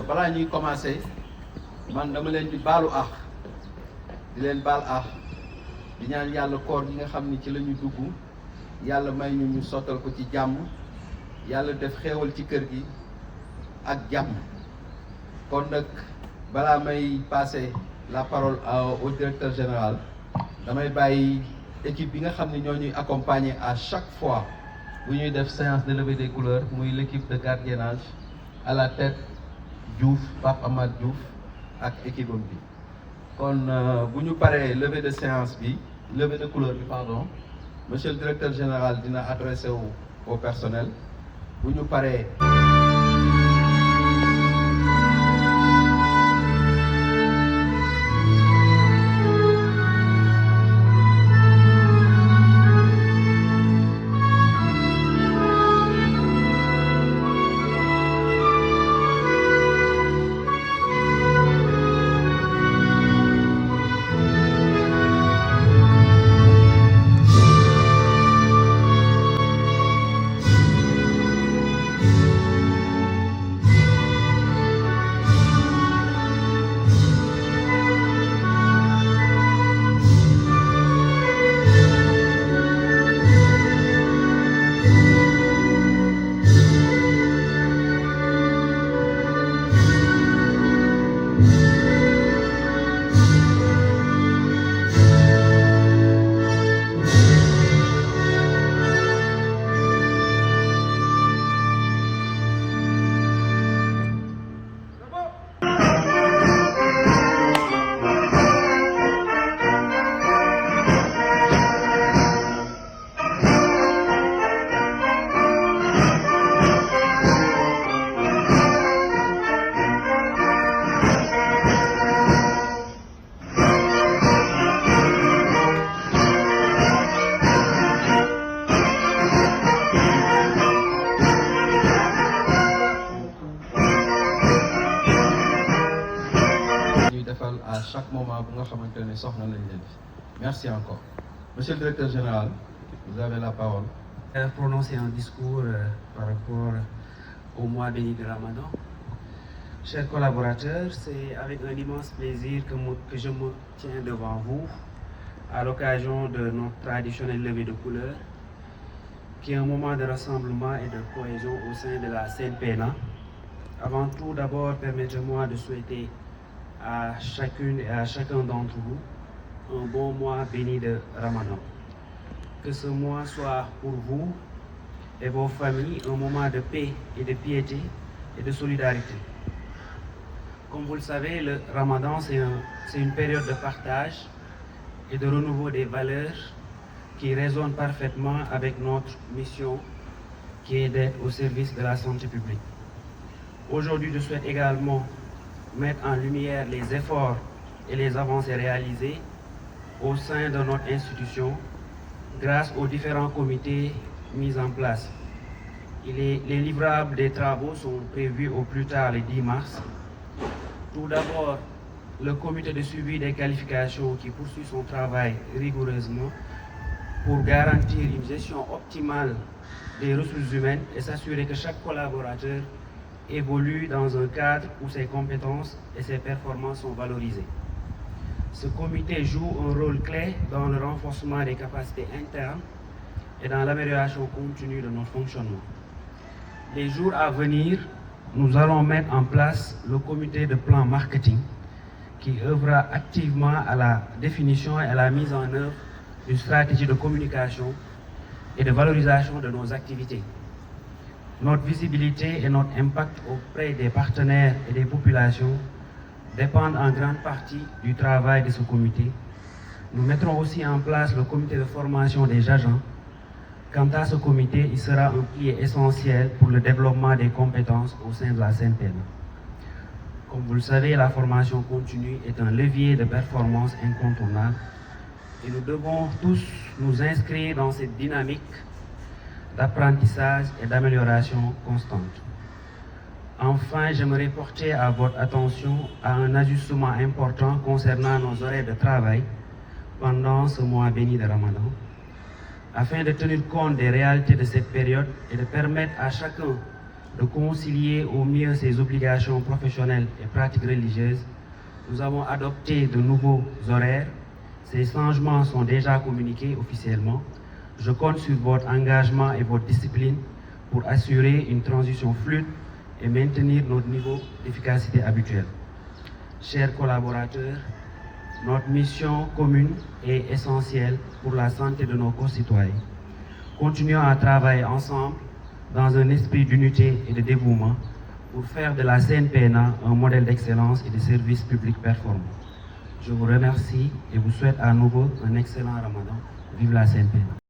d'abord balaa ñuy commencer man dama leen di baalu di leen baal di ñaan yàlla koor gi nga xam ni ci la ñu dugg yàlla may ñu sottal ko ci jàmm yàlla def xéewal ci kër gi ak jàmm. kon nag balaa may passer la parole au directeur général damay bàyyi équipe bi nga xam ne ñoo ñuy accompagner à chaque fois bu ñuy def séance de levée des couleurs muy l'équipe de gardiennage à la tête Diouf Pape Amad Diouf ak équipe am bi. kon bu ñu paree levée de séance bi levée de couleur bi pardon monsieur le directeur général dina adressé au personnel bu ñu paree. À chaque moment bu nga xamante ne soxna lañ leen fi. Merci encore. Monsieur le directeur général, vous avez la parole. Prononcer un discours par rapport au mois béni de Ramadan. Chers collaborateurs, c'est avec un immense plaisir que je me tiens devant vous à l'occasion de notre traditionnelle levée de couleurs, qui est un moment de rassemblement et de cohésion au sein de la CNPNA. Avant tout, d'abord, permettez-moi de souhaiter à chacune et à chacun d'entre vous un bon mois béni de Ramadan. Que ce mois soit pour vous et vos familles un moment de paix et de piété et de solidarité. Comme vous le savez, le Ramadan, c'est une période de partage et de renouveau des valeurs qui résonne parfaitement avec notre mission qui est d'être au service de la santé publique. Aujourd'hui, je souhaite également mettre en lumière les efforts et les avancées réalisées au sein de notre institution grâce aux différents comités mis en place. Les livrables des travaux sont prévus au plus tard le 10 mars. Tout d'abord, le comité de suivi des qualifications qui poursuit son travail rigoureusement pour garantir une gestion optimale des ressources humaines et s'assurer que chaque collaborateur évolue dans un cadre où ses compétences et ses performances sont valorisées. Ce comité joue un rôle clé dans le renforcement des capacités internes et dans l'amélioration continue de notre fonctionnement. Les jours à venir, nous allons mettre en place le comité de plan marketing qui œuvrera activement à la définition et à la mise en œuvre d'une stratégie de communication et de valorisation de nos activités. Notre visibilité et notre impact auprès des partenaires et des populations dépendent en grande partie du travail de ce comité. Nous mettrons aussi en place le comité de formation des agents. Quant à ce comité, il sera un pilier essentiel pour le développement des compétences au sein de la CNPNA. Comme vous le savez, la formation continue est un levier de performance incontournable et nous devons tous nous inscrire dans cette dynamique d'apprentissage et d'amélioration constante. Enfin, j'aimerais porter à votre attention à un ajustement important concernant nos horaires de travail pendant ce mois béni de Ramadan, afin de tenir compte des réalités de cette période et de permettre à chacun de concilier au mieux ses obligations professionnelles et pratiques religieuses, nous avons adopté de nouveaux horaires. Ces changements sont déjà communiqués officiellement. Je compte sur votre engagement et votre discipline pour assurer une transition fluide et maintenir notre niveau d'efficacité habituel. Chers collaborateurs, notre mission commune est essentielle pour la santé de nos concitoyens. Continuons à travailler ensemble dans un esprit d'unité et de dévouement pour faire de la CNPNA un modèle d'excellence et de service public performant. Je vous remercie et vous souhaite à nouveau un excellent Ramadan. Vive la CNPNA.